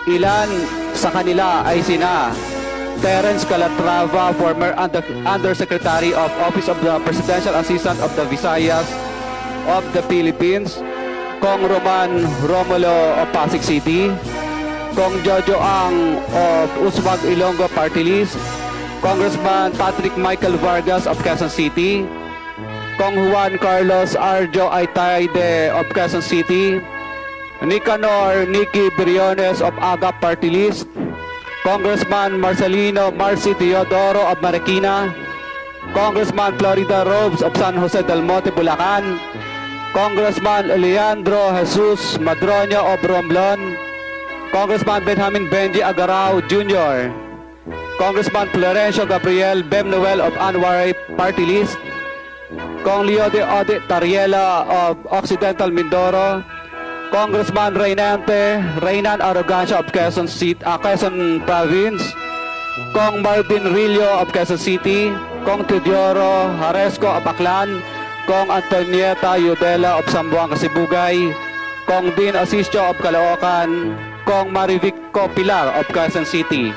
Ilan sa kanila ay sina Terence Calatrava, former Undersecretary of Office of the Presidential Assistant of the Visayas of the Philippines, Kong Roman Romulo of Pasig City, Kong Jojo Ang of Usmag Ilonggo Party List, Congressman Patrick Michael Vargas of Quezon City, Kong Juan Carlos Arjo Aitaide of Quezon City, Nicanor Nicky Briones of Aga Party List, Congressman Marcelino Marci Teodoro of Marikina, Congressman Florida Robes of San Jose del Monte, Bulacan, Congressman Leandro Jesus Madroño of Romblon, Congressman Benjamin Benji Agarao Jr., Congressman Florencio Gabriel Bem Noel of Anwaray Party List, Kong Leo de Ode Tariela of Occidental Mindoro, Congressman Reynan Arrogancia of Quezon Province, Kong Marvin Rillo of Quezon City, Kong Teodoro Haresco of Aklan, Kong Antonieta Yudela of Sambuanga Sibugay, Kong Dean Asisio of Caloocan, Kong Marivico Pilar of Quezon City.